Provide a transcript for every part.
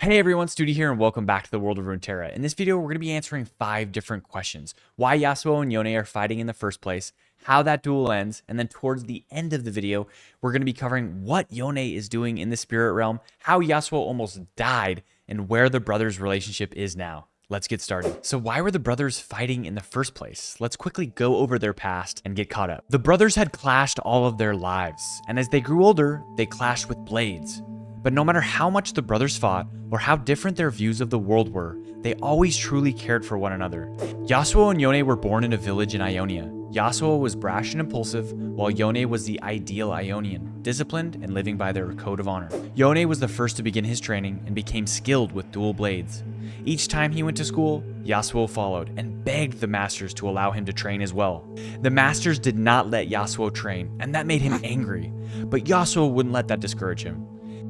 Hey everyone, Studeee here, and welcome back to the world of Runeterra. In this video, we're going to be answering 5 different questions. Why Yasuo and Yone are fighting in the first place, how that duel ends, and then towards the end of the video, we're going to be covering what Yone is doing in the spirit realm, how Yasuo almost died, and where the brothers' relationship is now. Let's get started. So why were the brothers fighting in the first place? Let's quickly go over their past and get caught up. The brothers had clashed all of their lives, and as they grew older, they clashed with blades. But no matter how much the brothers fought, or how different their views of the world were, they always truly cared for one another. Yasuo and Yone were born in a village in Ionia. Yasuo was brash and impulsive, while Yone was the ideal Ionian, disciplined and living by their code of honor. Yone was the first to begin his training and became skilled with dual blades. Each time he went to school, Yasuo followed and begged the masters to allow him to train as well. The masters did not let Yasuo train, and that made him angry, but Yasuo wouldn't let that discourage him.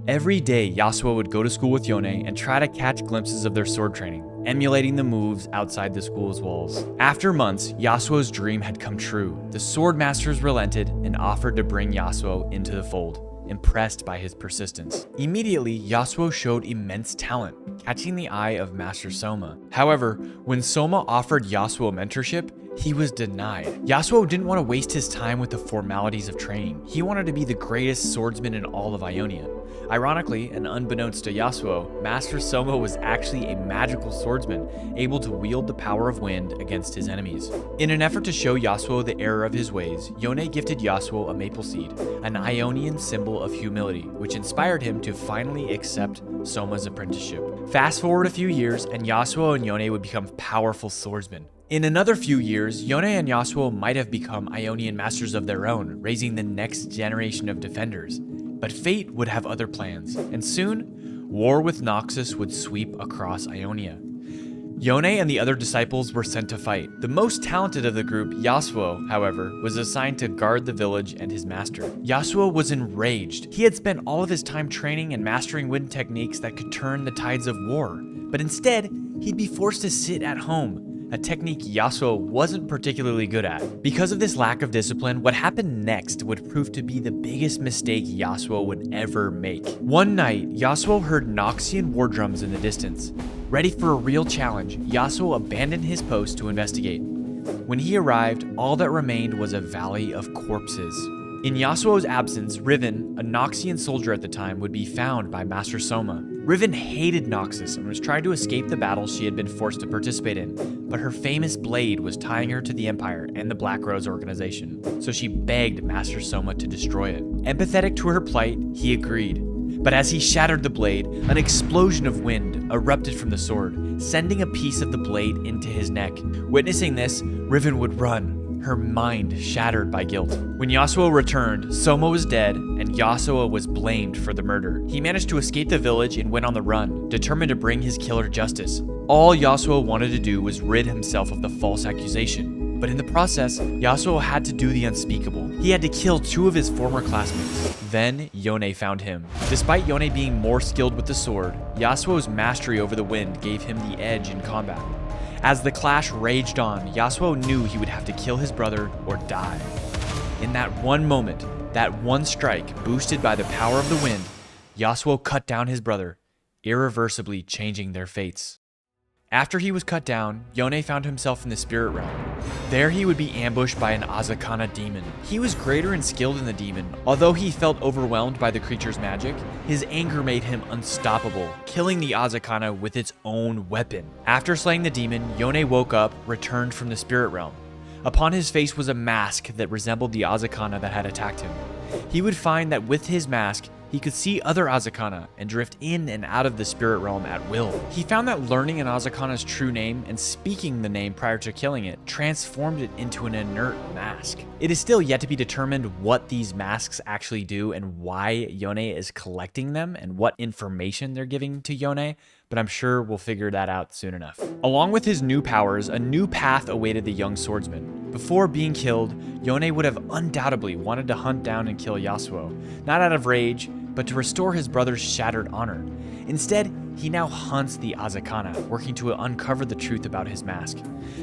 Every day, Yasuo would go to school with Yone and try to catch glimpses of their sword training, emulating the moves outside the school's walls. After months, Yasuo's dream had come true. The sword masters relented and offered to bring Yasuo into the fold, impressed by his persistence. Immediately, Yasuo showed immense talent, catching the eye of Master Soma. However, when Soma offered Yasuo mentorship, he was denied. Yasuo didn't want to waste his time with the formalities of training. He wanted to be the greatest swordsman in all of Ionia. Ironically, and unbeknownst to Yasuo, Master Soma was actually a magical swordsman, able to wield the power of wind against his enemies. In an effort to show Yasuo the error of his ways, Yone gifted Yasuo a maple seed, an Ionian symbol of humility, which inspired him to finally accept Soma's apprenticeship. Fast forward a few years, and Yasuo and Yone would become powerful swordsmen. In another few years, Yone and Yasuo might have become Ionian masters of their own, raising the next generation of defenders. But fate would have other plans, and soon, war with Noxus would sweep across Ionia. Yone and the other disciples were sent to fight. The most talented of the group, Yasuo, however, was assigned to guard the village and his master. Yasuo was enraged. He had spent all of his time training and mastering wind techniques that could turn the tides of war, but instead, he'd be forced to sit at home, a technique Yasuo wasn't particularly good at. Because of this lack of discipline, what happened next would prove to be the biggest mistake Yasuo would ever make. One night, Yasuo heard Noxian war drums in the distance. Ready for a real challenge, Yasuo abandoned his post to investigate. When he arrived, all that remained was a valley of corpses. In Yasuo's absence, Riven, a Noxian soldier at the time, would be found by Master Soma. Riven hated Noxus and was trying to escape the battle she had been forced to participate in, but her famous blade was tying her to the Empire and the Black Rose organization, so she begged Master Soma to destroy it. Empathetic to her plight, he agreed. But as he shattered the blade, an explosion of wind erupted from the sword, sending a piece of the blade into his neck. Witnessing this, Riven would run, her mind shattered by guilt. When Yasuo returned, Soma was dead, and Yasuo was blamed for the murder. He managed to escape the village and went on the run, determined to bring his killer justice. All Yasuo wanted to do was rid himself of the false accusation. But in the process, Yasuo had to do the unspeakable. He had to kill 2 of his former classmates. Then, Yone found him. Despite Yone being more skilled with the sword, Yasuo's mastery over the wind gave him the edge in combat. As the clash raged on, Yasuo knew he would have to kill his brother or die. In that one moment, that one strike, boosted by the power of the wind, Yasuo cut down his brother, irreversibly changing their fates. After he was cut down, Yone found himself in the spirit realm. There he would be ambushed by an Azakana demon. He was greater and skilled in the demon. Although he felt overwhelmed by the creature's magic, his anger made him unstoppable, killing the Azakana with its own weapon. After slaying the demon, Yone woke up, returned from the spirit realm. Upon his face was a mask that resembled the Azakana that had attacked him. He would find that with his mask, he could see other Azakana and drift in and out of the spirit realm at will. He found that learning an Azakana's true name and speaking the name prior to killing it transformed it into an inert mask. It is still yet to be determined what these masks actually do and why Yone is collecting them and what information they're giving to Yone, but I'm sure we'll figure that out soon enough. Along with his new powers, a new path awaited the young swordsman. Before being killed, Yone would have undoubtedly wanted to hunt down and kill Yasuo, not out of rage, but to restore his brother's shattered honor. Instead, he now hunts the Azakana, working to uncover the truth about his mask.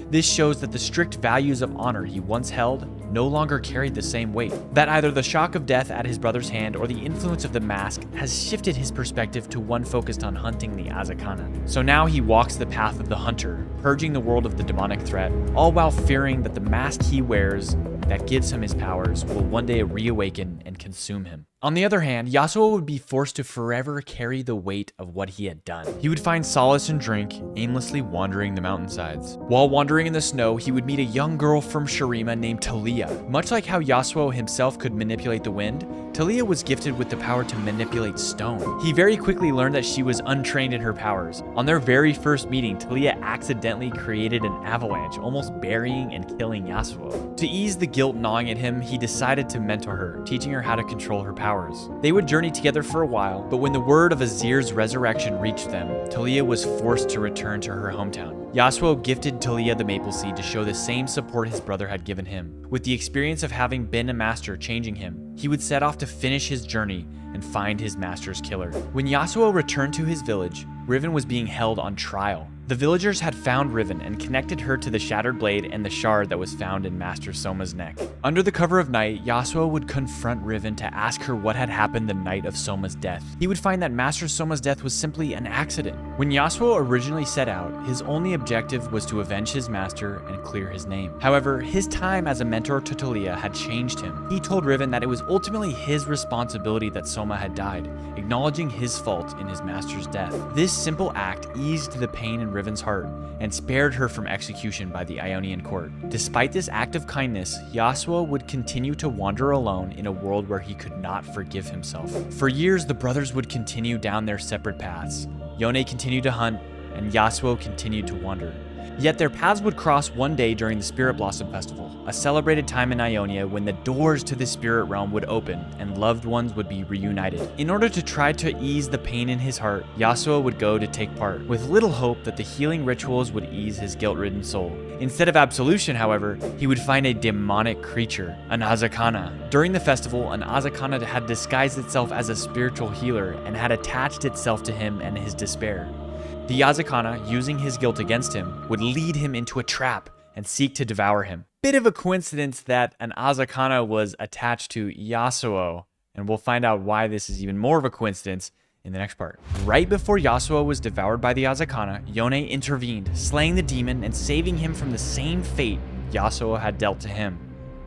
This shows that the strict values of honor he once held no longer carried the same weight. That either the shock of death at his brother's hand or the influence of the mask has shifted his perspective to one focused on hunting the Azakana. So now he walks the path of the hunter, purging the world of the demonic threat, all while fearing that the mask he wears that gives him his powers will one day reawaken and consume him. On the other hand, Yasuo would be forced to forever carry the weight of what he had done. He would find solace in drink, aimlessly wandering the mountainsides. While wandering in the snow, he would meet a young girl from Shurima named Talia. Much like how Yasuo himself could manipulate the wind, Talia was gifted with the power to manipulate stone. He very quickly learned that she was untrained in her powers. On their very first meeting, Talia accidentally created an avalanche, almost burying and killing Yasuo. To ease the guilt gnawing at him, he decided to mentor her, teaching her how to control her powers. They would journey together for a while, but when the word of Azir's resurrection reached them, Talia was forced to return to her hometown. Yasuo gifted Talia the maple seed to show the same support his brother had given him. With the experience of having been a master changing him, he would set off to finish his journey and find his master's killer. When Yasuo returned to his village, Riven was being held on trial. The villagers had found Riven and connected her to the shattered blade and the shard that was found in Master Soma's neck. Under the cover of night, Yasuo would confront Riven to ask her what had happened the night of Soma's death. He would find that Master Soma's death was simply an accident. When Yasuo originally set out, his only objective was to avenge his master and clear his name. However, his time as a mentor to Talia had changed him. He told Riven that it was ultimately his responsibility that Soma had died, acknowledging his fault in his master's death. This simple act eased the pain in Riven's heart and spared her from execution by the Ionian court. Despite this act of kindness, Yasuo would continue to wander alone in a world where he could not forgive himself. For years, the brothers would continue down their separate paths. Yone continued to hunt, and Yasuo continued to wander. Yet their paths would cross one day during the Spirit Blossom Festival, a celebrated time in Ionia when the doors to the spirit realm would open and loved ones would be reunited. In order to try to ease the pain in his heart, Yasuo would go to take part, with little hope that the healing rituals would ease his guilt-ridden soul. Instead of absolution, however, he would find a demonic creature, an Azakana. During the festival, an Azakana had disguised itself as a spiritual healer and had attached itself to him and his despair. The Azakana, using his guilt against him, would lead him into a trap and seek to devour him. Bit of a coincidence that an Azakana was attached to Yasuo, and we'll find out why this is even more of a coincidence in the next part. Right before Yasuo was devoured by the Azakana, Yone intervened, slaying the demon and saving him from the same fate Yasuo had dealt to him: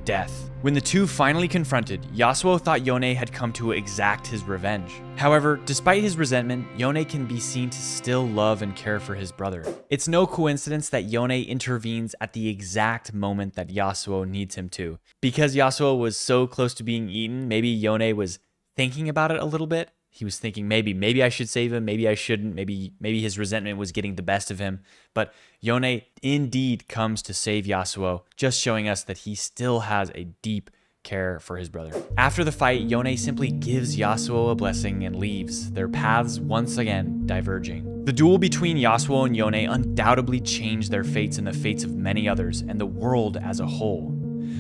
death. When the two finally confronted, Yasuo thought Yone had come to exact his revenge. However, despite his resentment, Yone can be seen to still love and care for his brother. It's no coincidence that Yone intervenes at the exact moment that Yasuo needs him to. Because Yasuo was so close to being eaten, maybe Yone was thinking about it a little bit. He was thinking maybe I should save him, maybe I shouldn't, maybe his resentment was getting the best of him. But Yone indeed comes to save Yasuo, just showing us that he still has a deep care for his brother. After the fight, Yone simply gives Yasuo a blessing and leaves, their paths once again diverging. The duel between Yasuo and Yone undoubtedly changed their fates and the fates of many others, and the world as a whole.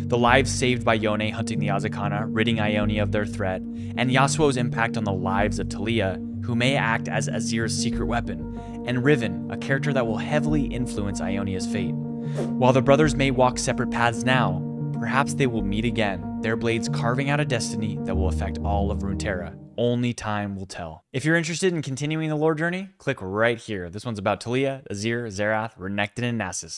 The lives saved by Yone hunting the Azakana, ridding Ionia of their threat, and Yasuo's impact on the lives of Talia, who may act as Azir's secret weapon, and Riven, a character that will heavily influence Ionia's fate. While the brothers may walk separate paths now, perhaps they will meet again, their blades carving out a destiny that will affect all of Runeterra. Only time will tell. If you're interested in continuing the lore journey, click right here. This one's about Talia, Azir, Xerath, Renekton, and Nasus.